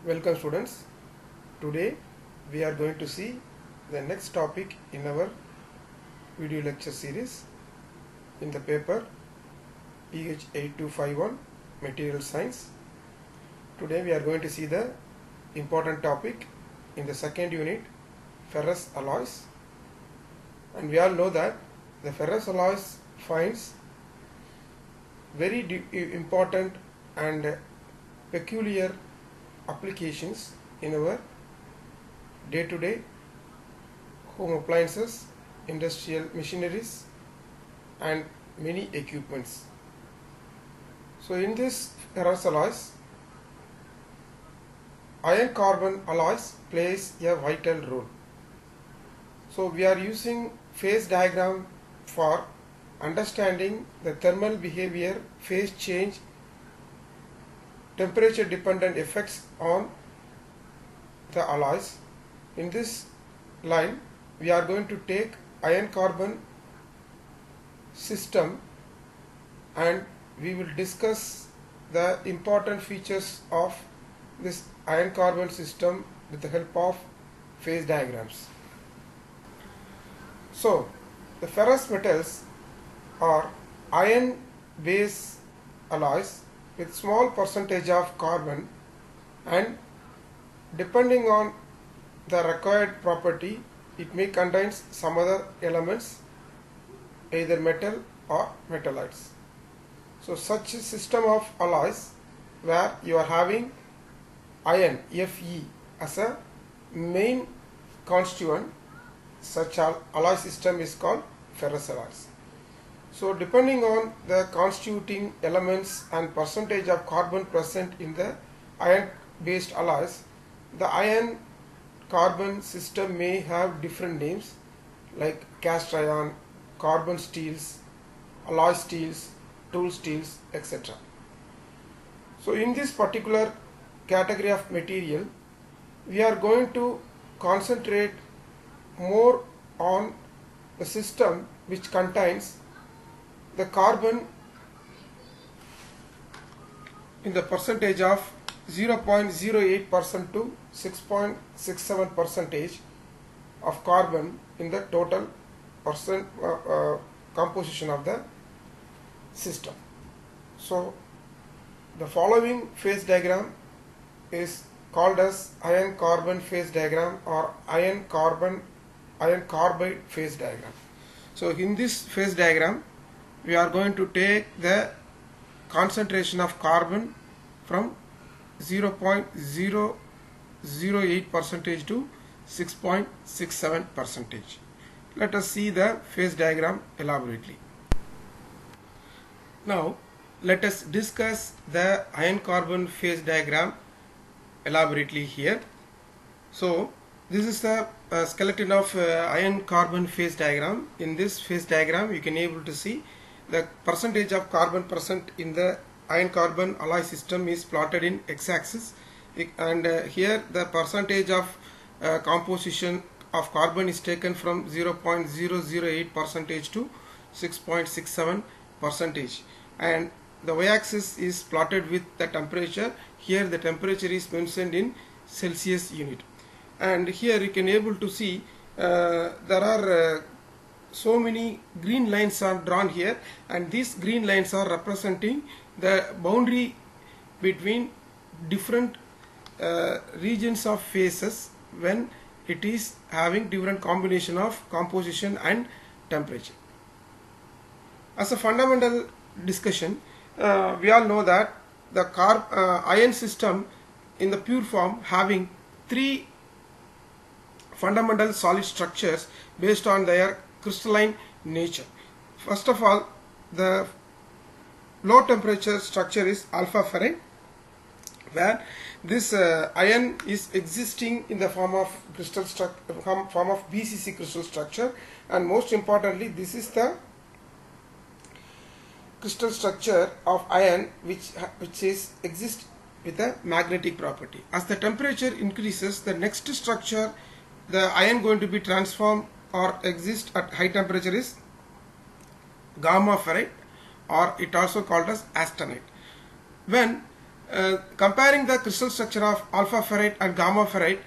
Welcome students. Today we are going to see the next topic in our video lecture series in the paper PH 8251 Material Science. Today we are going to see the important topic in the second unit, ferrous alloys, and we all know that the ferrous alloys finds very important and peculiar applications in our day-to-day home appliances, industrial machineries and many equipments. So in this ferrous alloys, iron carbon alloys plays a vital role. So we are using phase diagram for understanding the thermal behavior, phase change, temperature dependent effects on the alloys. In this line we are going to take iron carbon system and we will discuss the important features of this iron carbon system with the help of phase diagrams. So the ferrous metals are iron base alloys with small percentage of carbon, and depending on the required property it may contain some other elements, either metal or metalloids. So such a system of alloys where you are having iron Fe as a main constituent, such alloy system is called ferrous alloys. So depending on the constituting elements and percentage of carbon present in the iron based alloys, the iron carbon system may have different names like cast iron, carbon steels, alloy steels, tool steels, etc. So in this particular category of material we are going to concentrate more on the system which contains the carbon in the percentage of 0.08% to 6.67% of carbon in the total composition of the system. So the following phase diagram is called as iron carbon phase diagram or iron carbide phase diagram. So in this phase diagram we are going to take the concentration of carbon from 0.008% to 6.67%. Let us see the phase diagram elaborately. Now let us discuss the iron carbon phase diagram elaborately here. So this is the skeleton of iron carbon phase diagram. In this phase diagram you can able to see the percentage of carbon present in the iron carbon alloy system is plotted in x-axis, and here the percentage of composition of carbon is taken from 0.008% to 6.67%, and the y-axis is plotted with the temperature. Here the temperature is mentioned in Celsius unit, and here you can able to see there are so many green lines are drawn here, and these green lines are representing the boundary between different regions of phases when it is having different combination of composition and temperature. As a fundamental discussion, we all know that the iron system in the pure form having three fundamental solid structures based on their crystalline nature. First of all, the low temperature structure is alpha ferrite, where this iron is existing in the form of BCC crystal structure, and most importantly this is the crystal structure of iron which exists with a magnetic property. As the temperature increases, the next structure the iron going to be transformed or exist at high temperature is gamma ferrite, or it also called as austenite. When comparing the crystal structure of alpha ferrite and gamma ferrite,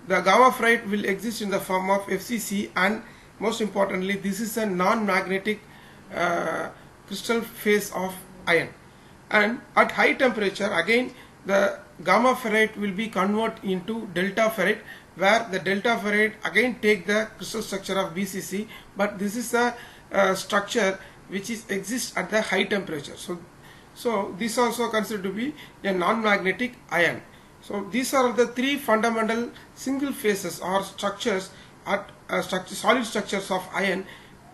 the gamma ferrite will exist in the form of FCC, and most importantly this is a non-magnetic crystal phase of iron. And at high temperature again the gamma ferrite will be converted into delta ferrite, where the delta ferrite again take the crystal structure of BCC, but this is a structure which exists at the high temperature. So this also considered to be a non-magnetic ion. So these are the three fundamental single phases or structures at solid structures of iron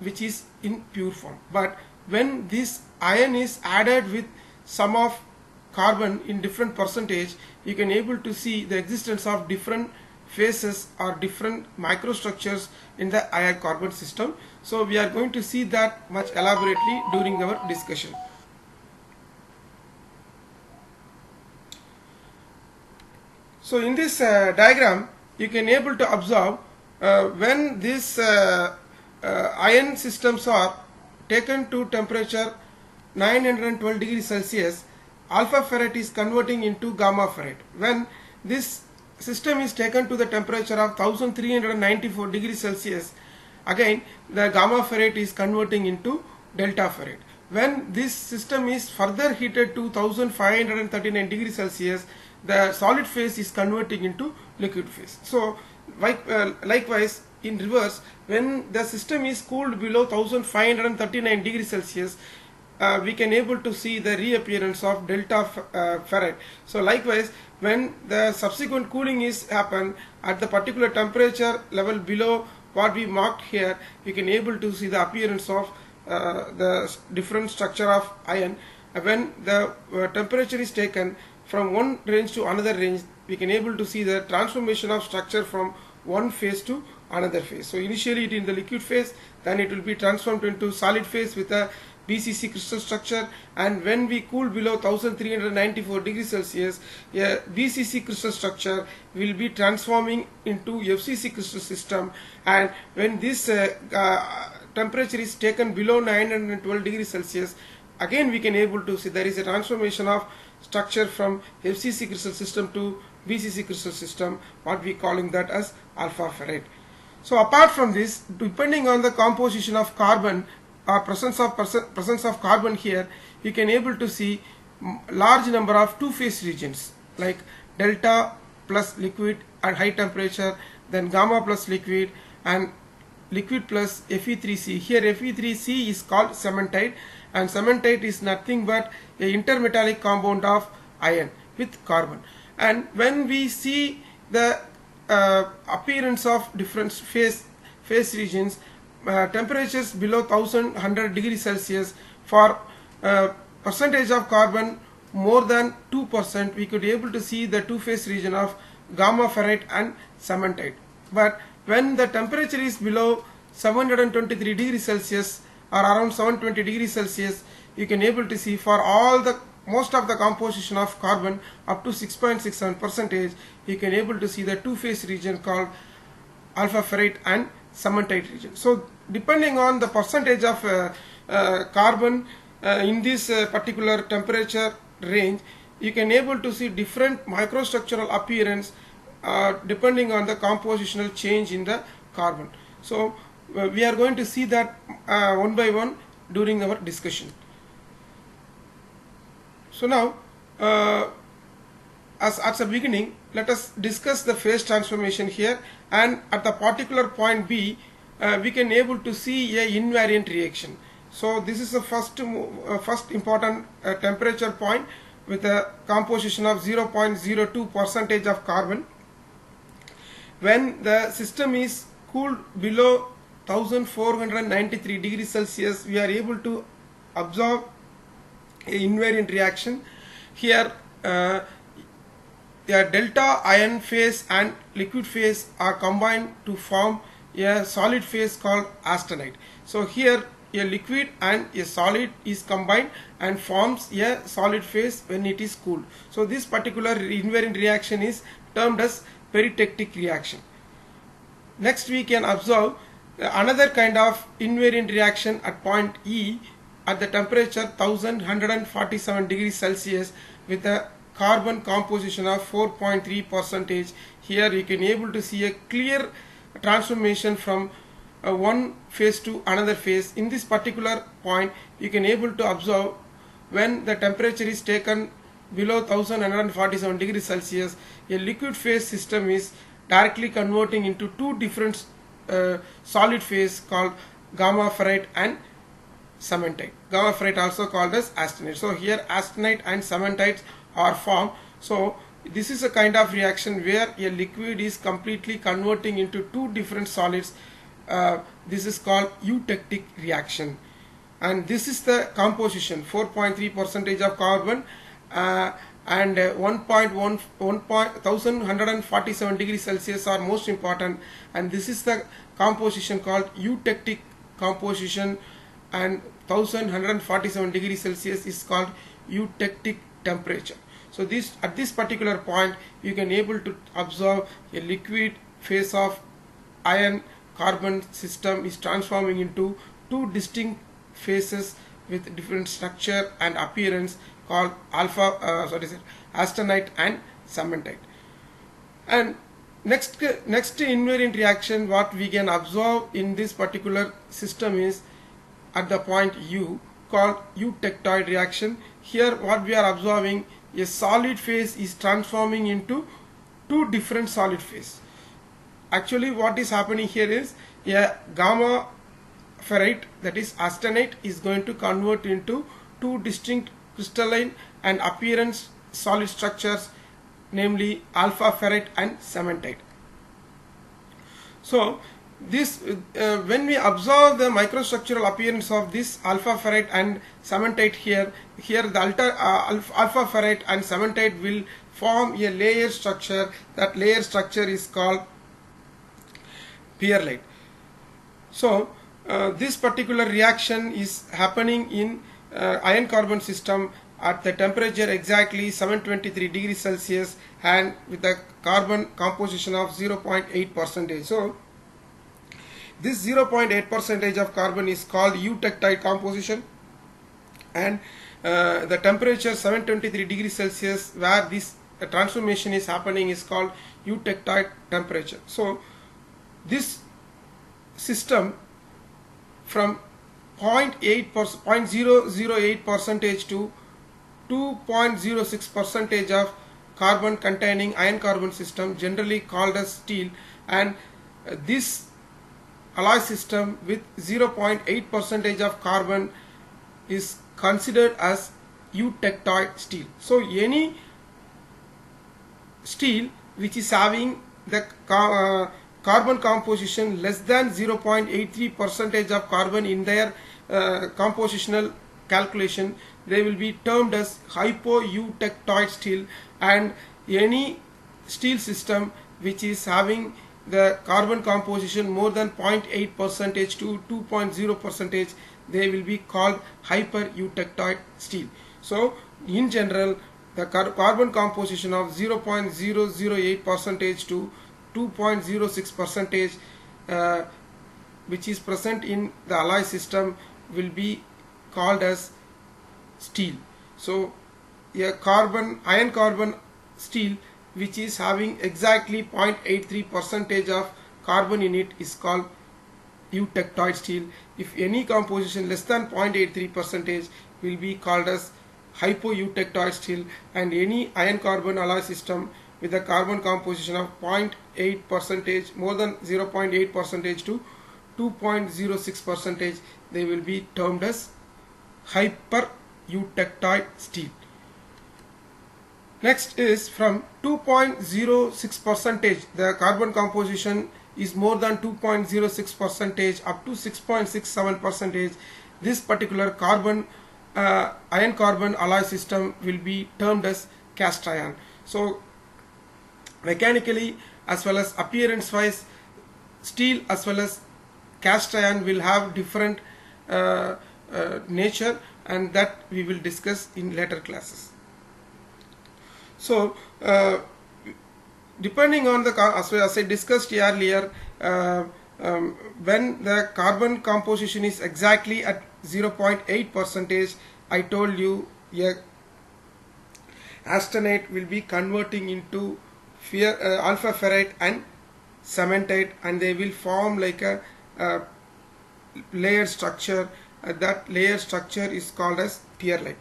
which is in pure form. But when this ion is added with some of carbon in different percentage, you can able to see the existence of different phases or different microstructures in the iron carbon system. So we are going to see that much elaborately during our discussion. So in this diagram you can able to observe when these iron systems are taken to temperature 912 degrees Celsius, alpha ferrite is converting into gamma ferrite. When this system is taken to the temperature of 1394 degrees Celsius, again the gamma ferrite is converting into delta ferrite. When this system is further heated to 1539 degrees Celsius, the solid phase is converting into liquid phase. So likewise in reverse, when the system is cooled below 1539 degrees Celsius, we can able to see the reappearance of delta ferrite. So likewise, when the subsequent cooling is happen at the particular temperature level below what we marked here, we can able to see the appearance of the different structure of iron. When the temperature is taken from one range to another range, we can able to see the transformation of structure from one phase to another phase. So initially it is in the liquid phase, then it will be transformed into solid phase with a BCC crystal structure, and when we cool below 1394 degrees Celsius, a BCC crystal structure will be transforming into FCC crystal system. And when this temperature is taken below 912 degrees Celsius, again we can able to see there is a transformation of structure from FCC crystal system to BCC crystal system, what we calling that as alpha ferrite. So apart from this, depending on the composition of carbon or presence of carbon here, you can able to see large number of two-phase regions like delta plus liquid at high temperature, then gamma plus liquid, and liquid plus Fe3C. Here Fe3C is called cementite, and cementite is nothing but a intermetallic compound of iron with carbon. And when we see the appearance of different phase regions, temperatures below 1100 degrees Celsius, for percentage of carbon more than 2%, we could able to see the two-phase region of gamma ferrite and cementite. But when the temperature is below 723 degrees Celsius or around 720 degrees Celsius, you can able to see for all the most of the composition of carbon up to 6.67%, you can able to see the two-phase region called alpha ferrite and cementite region. So depending on the percentage of carbon in this particular temperature range, you can able to see different microstructural appearance depending on the compositional change in the carbon. So we are going to see that one by one during our discussion. So now as at the beginning, let us discuss the phase transformation here, and at the particular point B we can able to see a invariant reaction. So this is the first important temperature point with a composition of 0.02% of carbon. When the system is cooled below 1493 degrees Celsius, we are able to observe a invariant reaction. Here the delta ion phase and liquid phase are combined to form a solid phase called austenite. So here a liquid and a solid is combined and forms a solid phase when it is cooled. So this particular invariant reaction is termed as peritectic reaction. Next we can observe another kind of invariant reaction at point E at the temperature 1147 degrees Celsius with a carbon composition of 4.3 percentage. Here you can able to see a clear transformation from one phase to another phase. In this particular point you can able to observe when the temperature is taken below 1147 degrees Celsius, a liquid phase system is directly converting into two different solid phase called gamma ferrite and cementite. Gamma ferrite also called as austenite. So here austenite and cementite are formed. So this is a kind of reaction where a liquid is completely converting into two different solids. This is called eutectic reaction, and this is the composition. 4.3 percentage of carbon and 1147 degrees Celsius are most important, and this is the composition called eutectic composition, and 1147 degrees Celsius is called eutectic temperature. So this at this particular point you can able to observe a liquid phase of iron carbon system is transforming into two distinct phases with different structure and appearance called austenite and cementite. And next invariant reaction what we can observe in this particular system is at the point U, called eutectoid reaction. Here what we are observing, a solid phase is transforming into two different solid phase. Actually what is happening here is a gamma ferrite, that is austenite, is going to convert into two distinct crystalline and appearance solid structures, namely alpha ferrite and cementite. So this when we observe the microstructural appearance of this alpha ferrite and cementite, here the alpha ferrite and cementite will form a layer structure. That layer structure is called pearlite. So this particular reaction is happening in iron carbon system at the temperature exactly 723 degrees Celsius and with the carbon composition of 0.8 percentage. So this 0.8 percentage of carbon is called eutectide composition, and the temperature 723 degrees Celsius where this transformation is happening is called eutectide temperature. So this system from 0.008 percentage to 2.06 percentage of carbon containing iron carbon system, generally called as steel, and this alloy system with 0.8 percentage of carbon is considered as eutectoid steel. So any steel which is having the carbon composition less than 0.83 percentage of carbon in their compositional calculation, they will be termed as hypoeutectoid steel, and any steel system which is having the carbon composition more than 0.8 percentage to 2.0 percentage, they will be called hypereutectoid steel. So in general, the carbon composition of 0.008 percentage to 2.06 percentage which is present in the alloy system will be called as steel. So a iron carbon steel which is having exactly 0.83 percentage of carbon in it is called eutectoid steel. If any composition less than 0.83 percentage will be called as hypoeutectoid steel, and any iron carbon alloy system with a carbon composition of 0.8 percentage, more than 0.8 percentage to 2.06 percentage, they will be termed as hypereutectoid steel. Next is from 2.06 percentage, the carbon composition is more than 2.06 percentage up to 6.67 percentage. This particular iron carbon alloy system will be termed as cast iron. So mechanically as well as appearance wise, steel as well as cast iron will have different nature, and that we will discuss in later classes. So depending on the, as I discussed earlier, when the carbon composition is exactly at 0.8 percentage, I told you austenite will be converting into alpha ferrite and cementite, and they will form like a layer structure. That layer structure is called as pearlite.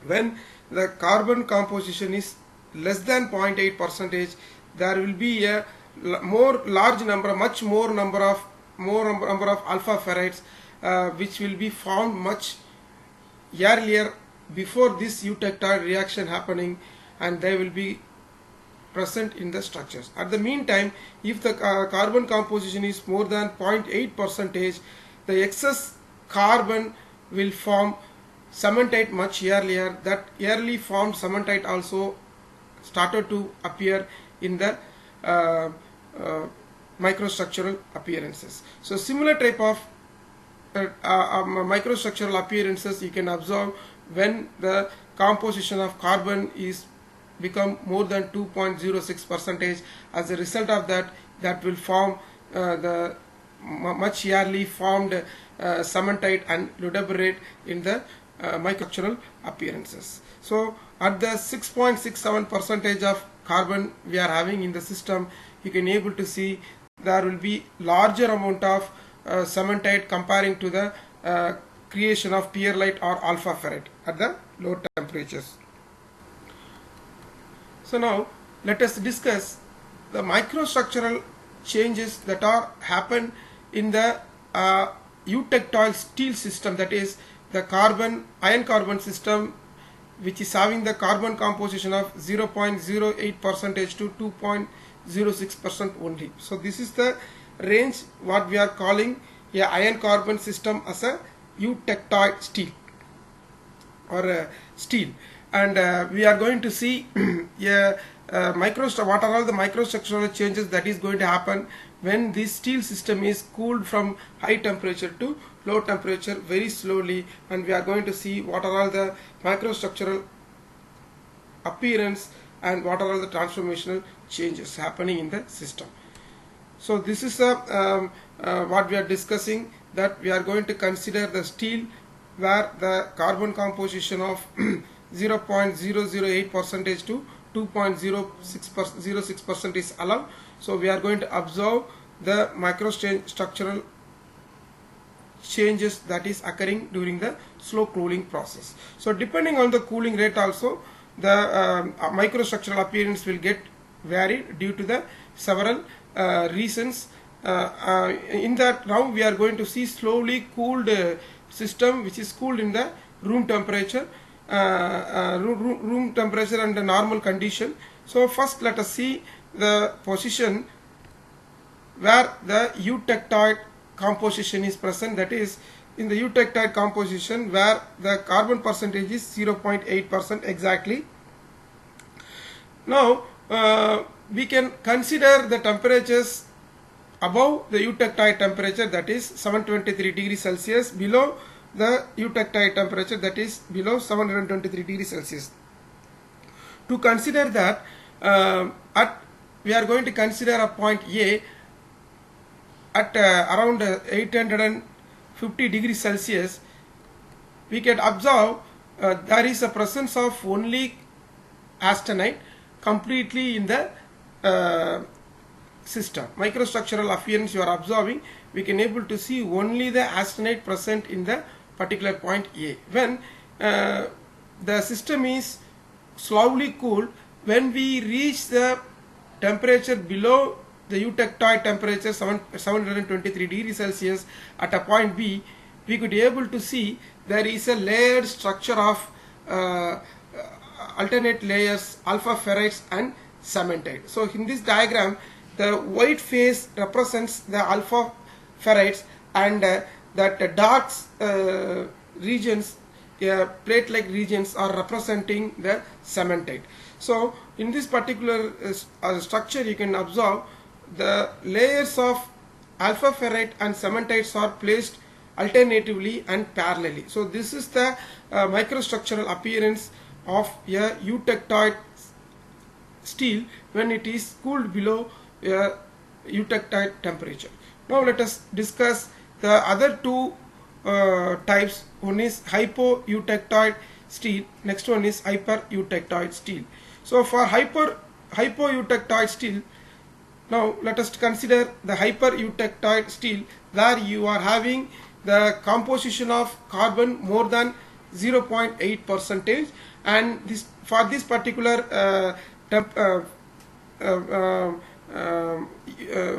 When the carbon composition is less than 0.8 percentage, there will be a much more number of alpha ferrites which will be formed much earlier before this eutectoid reaction happening, and they will be present in the structures. At the meantime, if the carbon composition is more than 0.8 percentage, the excess carbon will form cementite much earlier. That early formed cementite also started to appear in the microstructural appearances. So similar type of microstructural appearances you can observe when the composition of carbon is become more than 2.06 percentage. As a result of that, that will form the much early formed cementite and ludoberate in the microstructural appearances. So at the 6.67 percentage of carbon we are having in the system, you can able to see there will be larger amount of cementite comparing to the creation of pearlite or alpha ferrite at the low temperatures. So now let us discuss the microstructural changes that are happen in the eutectoid steel system, that is the iron carbon system, which is having the carbon composition of 0.08 percentage to 2.06% only. So this is the range what we are calling a iron carbon system as a eutectoid steel or a steel. And we are going to see what are all the microstructural changes that is going to happen when this steel system is cooled from high temperature to low temperature very slowly, and we are going to see what are all the microstructural appearance and what are all the transformational changes happening in the system. So this is what we are discussing, that we are going to consider the steel where the carbon composition of 0.008 percentage to 2.06 percent is allowed. So we are going to observe the microstructural changes that is occurring during the slow cooling process. So depending on the cooling rate also, the microstructural appearance will get varied due to the several reasons. In that, now we are going to see slowly cooled system which is cooled in the room temperature and the normal condition. So first let us see the position where the eutectoid composition is present, that is in the eutectoid composition where the carbon percentage is 0.8% exactly. Now we can consider the temperatures above the eutectoid temperature, that is 723 degrees Celsius, below the eutectoid temperature, that is below 723 degrees Celsius. To consider that, we are going to consider a point A at around 850 degrees Celsius. We can observe there is a presence of only austenite completely in the system. Microstructural appearance you are observing, we can able to see only the austenite present in the particular point A. When the system is slowly cooled, when we reach the temperature below the eutectoid temperature 723 degrees Celsius at a point B, we could be able to see there is a layered structure of alternate layers, alpha ferrites and cementite. So in this diagram, the white phase represents the alpha ferrites, and that dark regions, plate-like regions, are representing the cementite. So in this particular structure, you can observe the layers of alpha ferrite and cementites are placed alternatively and parallelly. So this is the microstructural appearance of a eutectoid steel when it is cooled below eutectoid temperature. Now let us discuss the other two types. One is hypoeutectoid steel. Next one is hyper-eutectoid steel. So for hypo-eutectoid steel, now let us consider the hyper-eutectoid steel, where you are having the composition of carbon more than 0.8 percentage, and this for this particular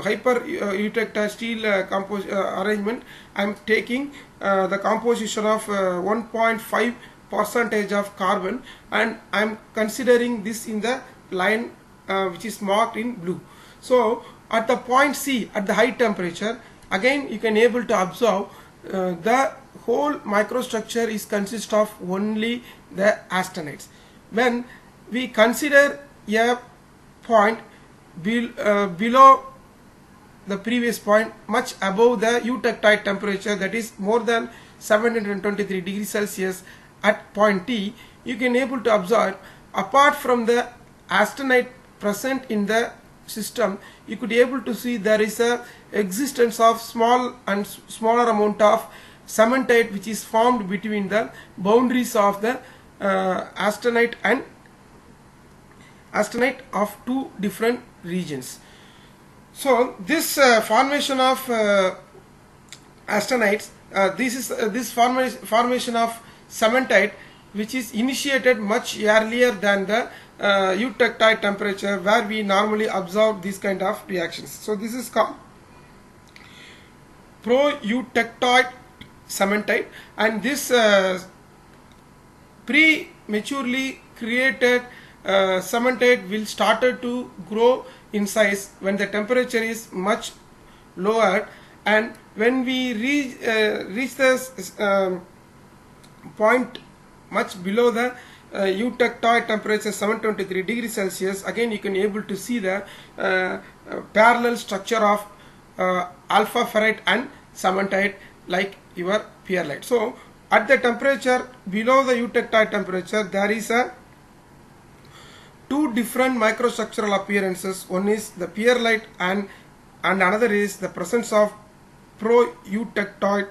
hyper-eutectoid steel arrangement, I am taking the composition of 1.5 percentage of carbon, and I am considering this in the line which is marked in blue. So at the point C, at the high temperature, again you can able to observe the whole microstructure is consist of only the austenites. When we consider a point below the previous point, much above the eutectoid temperature, that is more than 723 degrees Celsius at point T, you can able to observe, apart from the austenite present in the system, you could be able to see there is a existence of small and smaller amount of cementite which is formed between the boundaries of the austenite and austenite of two different regions. So this formation of austenites, this formation of cementite, which is initiated much earlier than the eutectoid temperature, where we normally observe this kind of reactions. So this is called pro-eutectoid cementite, and this prematurely created cementite will started to grow in size when the temperature is much lower, and when we reach this point much below the eutectoid temperature 723 degrees Celsius, again you can able to see the parallel structure of alpha ferrite and cementite like your perlite. So at the temperature below the eutectoid temperature, there is a two different microstructural appearances. One is the perlite and another is the presence of pro-eutectoid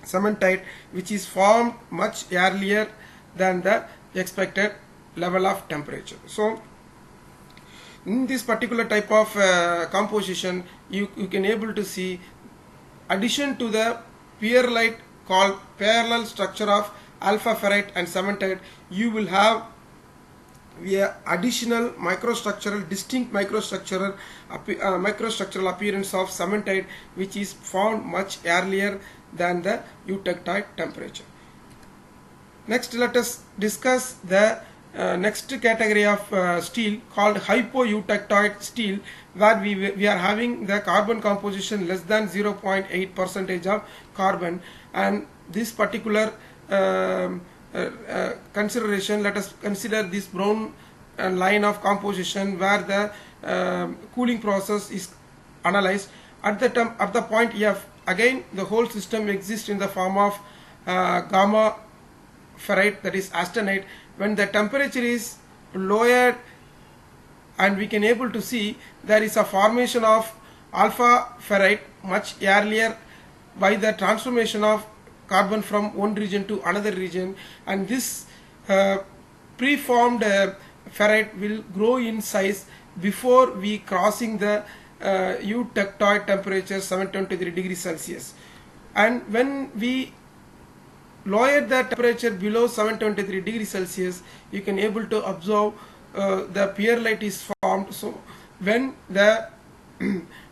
cementite, which is formed much earlier than the expected level of temperature. So in this particular type of composition, you can able to see addition to the perlite called parallel structure of alpha ferrite and cementite, you will have additional microstructural, distinct microstructural appearance of cementite, which is found much earlier than the eutectoid temperature. Next, let us discuss the next category of steel called hypo-eutectoid steel, where we are having the carbon composition less than 0.8 percentage of carbon, and this particular consideration, let us consider this brown line of composition where the cooling process is analyzed. At the point F, again the whole system exists in the form of gamma ferrite, that is austenite. When the temperature is lowered, and we can able to see there is a formation of alpha ferrite much earlier by the transformation of carbon from one region to another region, and this preformed ferrite will grow in size before we crossing the eutectoid temperature 723 degrees Celsius. And when we lower the temperature below 723 degrees Celsius, you can able to observe the perlite is formed. So when the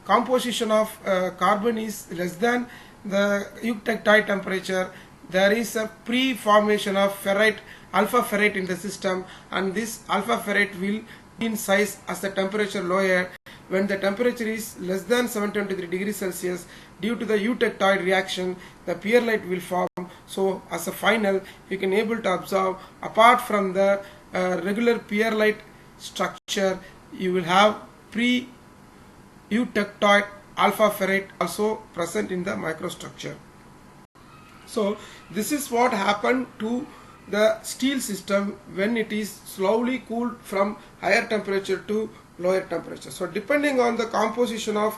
composition of carbon is less than the eutectoid temperature, there is a pre-formation of ferrite, alpha ferrite in the system, and this alpha ferrite will in size as the temperature lower. When the temperature is less than 723 degrees Celsius, due to the eutectoid reaction, the perlite will form. So as a final, you can able to observe, apart from the regular perlite structure, you will have pre-eutectoid alpha ferrite also present in the microstructure. So this is what happened to the steel system when it is slowly cooled from higher temperature to lower temperature. So depending on the composition of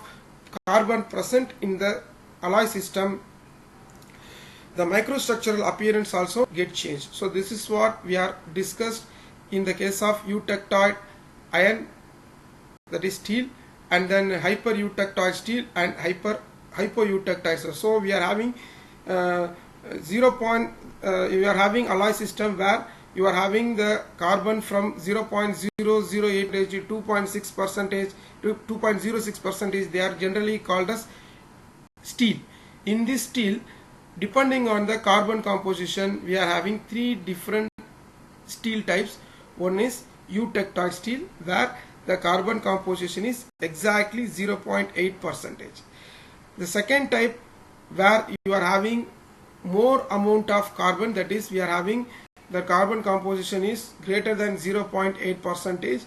carbon present in the alloy system, the microstructural appearance also get changed. So this is what we are discussed in the case of eutectoid iron, that is steel, and then hyper eutectoid steel and hypoeutectoid steel. So we are having you are having alloy system where you are having the carbon from 0.008 to 2.6 percentage to 2.06 percentage. They are generally called as steel. In this steel, depending on the carbon composition, we are having three different steel types. One is eutectoid steel, where the carbon composition is exactly 0.8 percentage. The second type, where you are having more amount of carbon, that is we are having the carbon composition is greater than 0.8 percentage,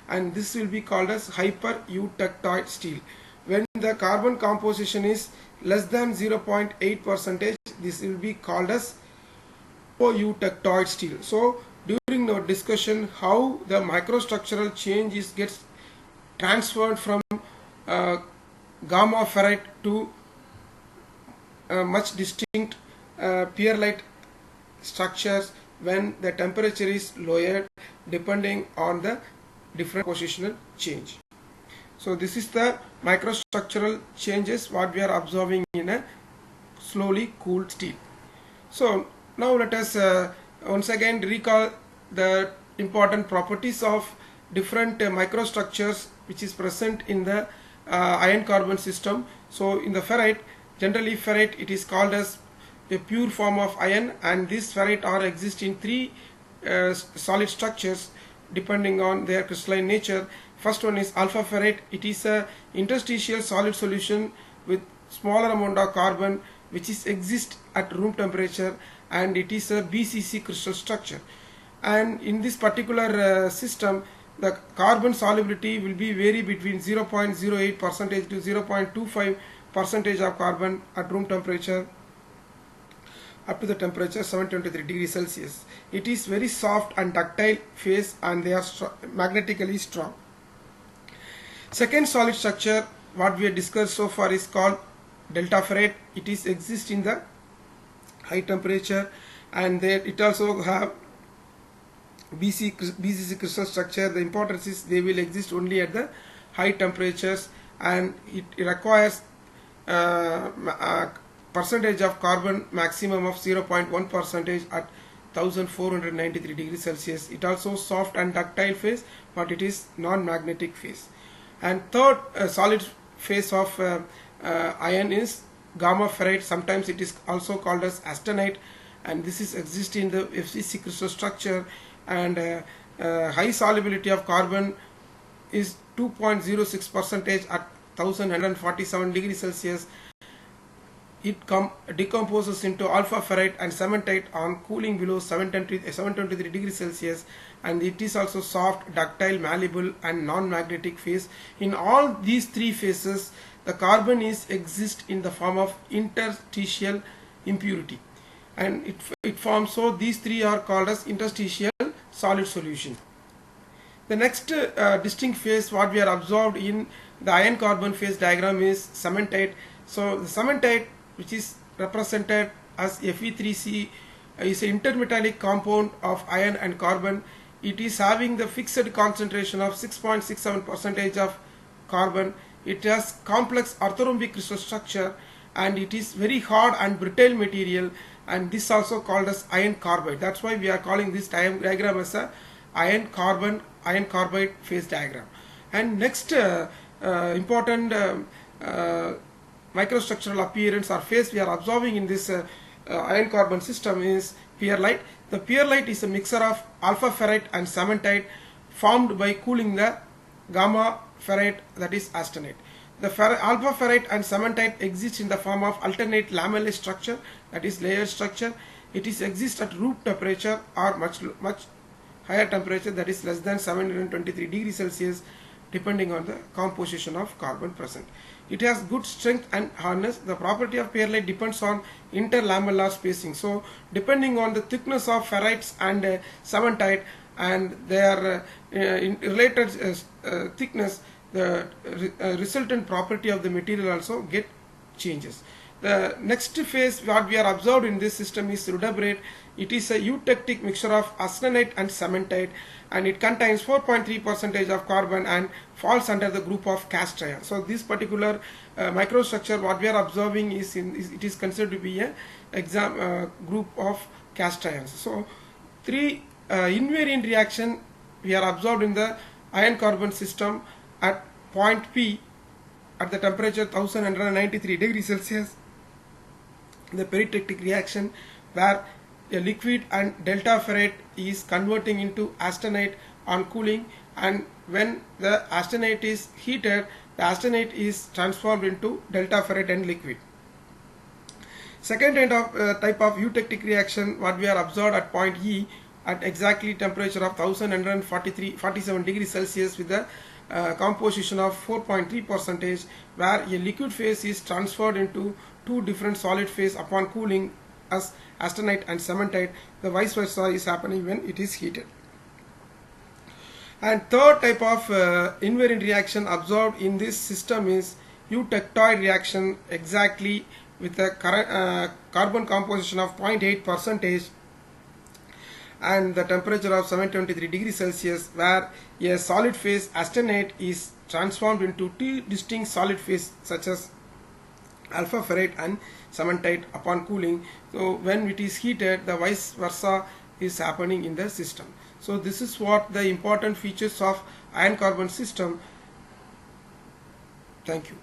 and this will be called as hyper eutectoid steel. When the carbon composition is less than 0.8 percentage, this will be called as hypoeutectoid steel. So during our discussion how the microstructural change gets transferred from gamma ferrite to much distinct pearlite structures when the temperature is lowered depending on the different positional change. So this is the microstructural changes what we are observing in a slowly cooled steel. So now let us once again recall the important properties of different microstructures which is present in the iron carbon system. So in the ferrite, generally ferrite, it is called as a pure form of iron, and this ferrite are exist in three solid structures depending on their crystalline nature. First one is alpha ferrite. It is a interstitial solid solution with smaller amount of carbon which is exist at room temperature, and it is a BCC crystal structure. And in this particular system, the carbon solubility will be vary between 0.08 percentage to 0.25 percentage of carbon at room temperature up to the temperature 723 degrees Celsius. It is very soft and ductile phase, and they are magnetically strong. Second solid structure what we have discussed so far is called delta ferrite. It is exist in the high temperature, and there it also have BCC crystal structure. The importance is they will exist only at the high temperatures, and it requires percentage of carbon maximum of 0.1 percentage at 1493 degrees Celsius. It also soft and ductile phase, but it is non-magnetic phase. And third solid phase of iron is gamma ferrite. Sometimes it is also called as austenite, and this is exist in the FCC crystal structure, and high solubility of carbon is 2.06 percentage at 1147 degrees Celsius. It decomposes into alpha ferrite and cementite on cooling below 723 degrees Celsius, and it is also soft, ductile, malleable, and non-magnetic phase. In all these three phases, the carbon is exist in the form of interstitial impurity, and it forms. So these three are called as interstitial solid solution. The next distinct phase what we are observed in the iron carbon phase diagram is cementite. So the cementite, which is represented as Fe3C, is an intermetallic compound of iron and carbon. It is having the fixed concentration of 6.67 percentage of carbon. It has complex orthorhombic crystal structure, and it is very hard and brittle material, and this also called as iron carbide. That's why we are calling this diagram as a iron carbide phase diagram. And next important microstructural appearance or phase we are observing in this iron carbon system is pearlite. The pearlite is a mixture of alpha ferrite and cementite formed by cooling the gamma ferrite, that is austenite. The alpha ferrite and cementite exist in the form of alternate lamellar structure, that is layered structure. It is exist at room temperature or much higher temperature, that is less than 723 degrees Celsius, depending on the composition of carbon present. It has good strength and hardness. The property of pearlite depends on interlamellar spacing. So depending on the thickness of ferrites and cementite and their related thickness, the resultant property of the material also get changes. The next phase what we are observed in this system is rudobrate. It is a eutectic mixture of austenite and cementite, and it contains 4.3% of carbon and falls under the group of cast iron. So this particular microstructure what we are observing it is considered to be a group of cast irons. So three invariant reaction we are observed in the iron carbon system at point P at the temperature 1193 degrees Celsius. The peritectic reaction where a liquid and delta ferrate is converting into austenite on cooling, and when the austenite is heated, the austenite is transformed into delta ferrate and liquid. Second type of eutectic reaction what we are observed at point E at exactly temperature of 1147 degrees Celsius with the composition of 4.3%, where a liquid phase is transferred into two different solid phase upon cooling as austenite and cementite. The vice versa is happening when it is heated. And third type of invariant reaction observed in this system is eutectoid reaction, exactly with a carbon composition of 0.8% and the temperature of 723 degrees Celsius, where a solid phase austenite is transformed into two distinct solid phase such as alpha ferrate and cementite upon cooling. So when it is heated, the vice versa is happening in the system. So this is what the important features of iron carbon system. Thank you.